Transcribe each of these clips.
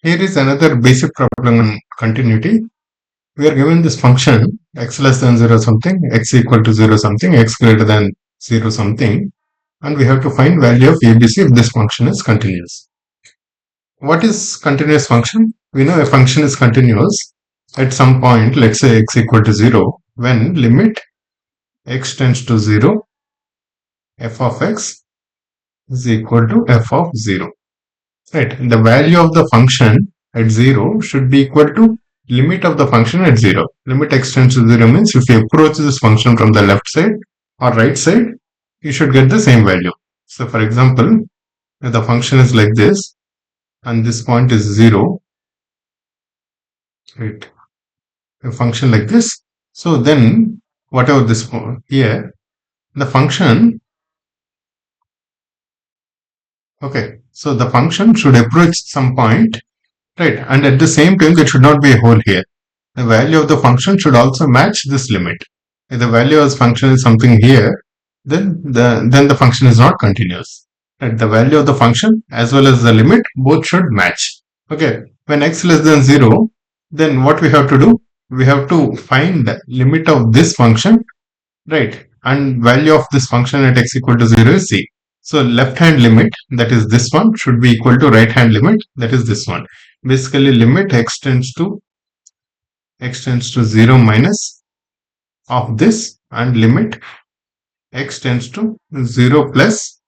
Here is another basic problem in continuity. We are given this function x less than 0 something, x equal to 0 something, x greater than 0 something, and we have to find value of ABC if this function is continuous. What is continuous function? We know a function is continuous at some point, let's say x equal to 0, when limit x tends to 0, f of x is equal to f of 0. Right, the value of the function at 0 should be equal to limit of the function at 0. Limit x tends to 0 means if you approach this function from the left side or right side, you should get the same value. So for example, if the function is like this and this point is 0, right, a function like this, so then whatever this here, the function, okay, so the function should approach some point, right, and at the same time there should not be a hole here. The value of the function should also match this limit. If the value of the function is something here, then the function is not continuous. Right? The value of the function as well as the limit both should match. Okay, when x less than 0, then what we have to do? We have to find the limit of this function, right? And value of this function at x equal to 0 is c. So left hand limit, that is this one, should be equal to right hand limit, that is this one. Basically limit x tends to 0 minus of this, and limit x tends to 0 plus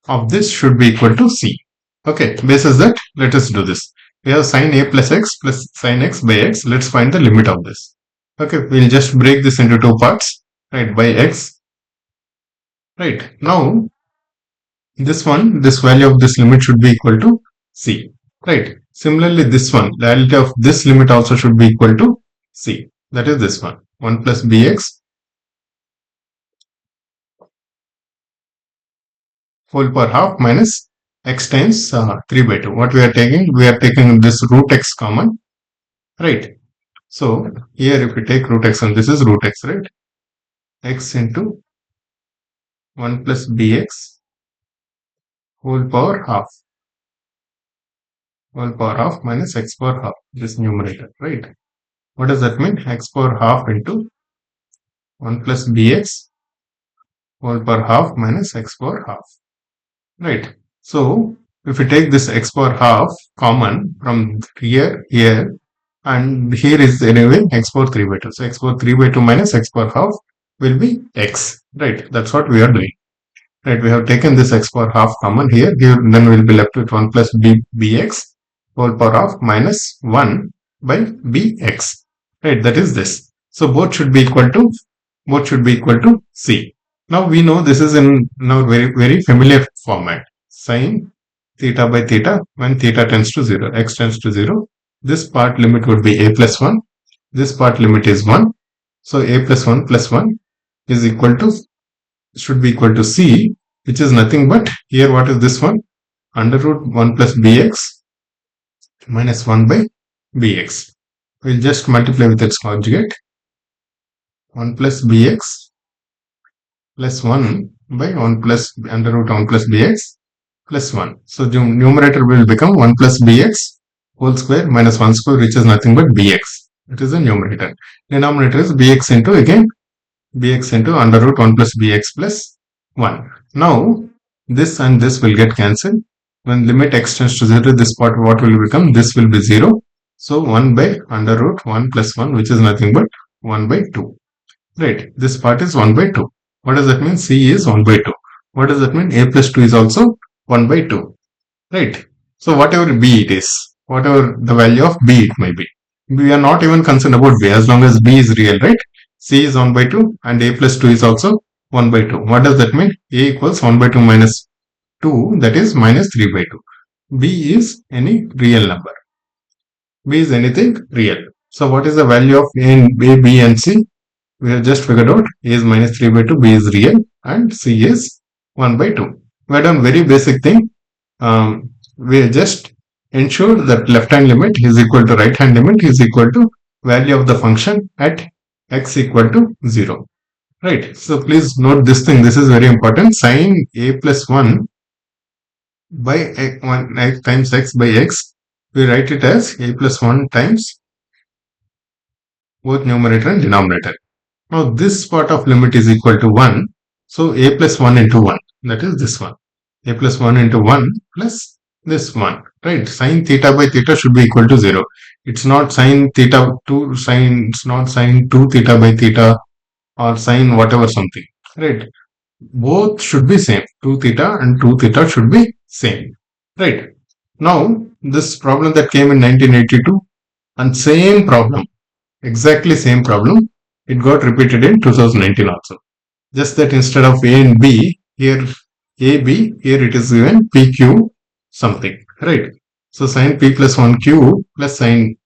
of this should be equal to c. Okay, basis that, let us do this. We have sin a plus x plus sin x by x. Let's find the limit of this. Okay, we'll just break this into two parts, right, by x. Right, now this one, this value of this limit should be equal to c. Right, similarly this one, the value of this limit also should be equal to c. That is this one, 1 plus bx whole power half minus x times 3 by 2. What we are taking? We are taking this root x common, right? So here if we take root x, and this is root x, right? X into 1 plus bx whole power half minus x power half, this numerator, right? What does that mean? X power half into 1 plus bx whole power half minus x power half, right? So if we take this x power half common from here, and here is anyway x power 3 by 2. So x power 3 by 2 minus x power half will be x, right? That's what we are doing, right? We have taken this x power half common here, then we'll be left with 1 plus bx whole power half minus 1 by bx, right? That is this. So both should be equal to c. Now we know this is in now very familiar format. Sin theta by theta when theta tends to 0, x tends to 0. This part limit would be a plus 1. This part limit is 1. So a plus 1 is equal to, should be equal to c, which is nothing but, here what is this one? Under root 1 plus bx minus 1 by bx. We'll just multiply with its conjugate. 1 plus bx plus 1 by 1 plus under root 1 plus bx plus 1. So the numerator will become 1 plus bx whole square minus 1 square, which is nothing but bx. It is the numerator. Denominator is bx into, again, bx into under root 1 plus bx plus 1. Now this and this will get cancelled. When limit x tends to 0, this part what will become? This will be 0. So 1 by under root 1 plus 1, which is nothing but 1 by 2. Right, this part is 1 by 2. What does that mean? C is 1 by 2. What does that mean? A plus 2 is also 1 by 2. Right. So whatever b it is, whatever the value of b it may be, we are not even concerned about b as long as b is real, right? C is 1 by 2 and a plus 2 is also 1 by 2. What does that mean? A equals 1 by 2 minus 2, that is minus 3 by 2. B is any real number. B is anything real. So what is the value of A, B and C? We have just figured out A is minus 3 by 2, B is real, and C is 1 by 2. We have done very basic thing. We just ensure that left hand limit is equal to right hand limit is equal to value of the function at x equal to 0. Right. So please note this thing. This is very important. Sin a plus 1 by 1 times x by x we write it as a plus 1 times both numerator and denominator. Now this part of limit is equal to 1. So a plus 1 into 1, that is this one. A plus 1 into 1 plus this one, right? Sine theta by theta should be equal to 0. It's not sine theta 2 sine, it's not sine 2 theta by theta or sine whatever something, right? Both should be same. 2 theta and 2 theta should be same, right? Now this problem that came in 1982 and same problem, exactly same problem, it got repeated in 2019 also. Just that instead of A and B, here A, B, here it is given PQ something, right? So sine P plus 1Q plus sine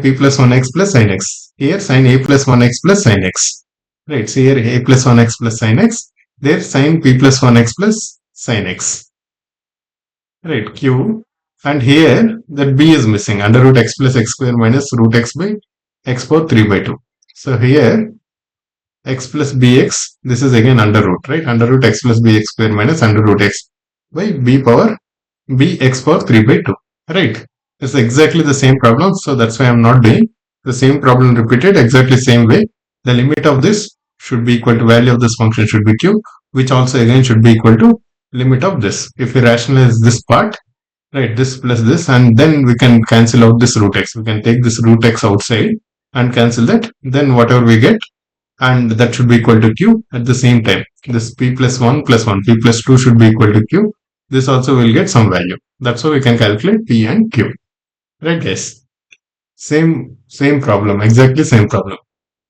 P plus 1x plus sine x. Here sine A plus 1x plus sine x. Right, so here A plus 1x plus sine x. There sine P plus 1x plus sine x. Right, Q. And here that B is missing. Under root x plus x square minus root x by x power 3 by 2. So here x plus bx, this is again under root, right? Under root x plus bx square minus under root x by b power bx power 3 by 2, right? It's exactly the same problem, so that's why I'm not doing the same problem repeated exactly same way. The limit of this should be equal to value of this function should be q, which also again should be equal to limit of this. If we rationalize this part, right, this plus this, and then we can cancel out this root x. We can take this root x outside and cancel that. Then whatever we get, and that should be equal to q at the same time. This p plus 1 plus 1, p plus 2 should be equal to q. This also will get some value. That's how we can calculate p and q. Right guys? Same problem, exactly same problem.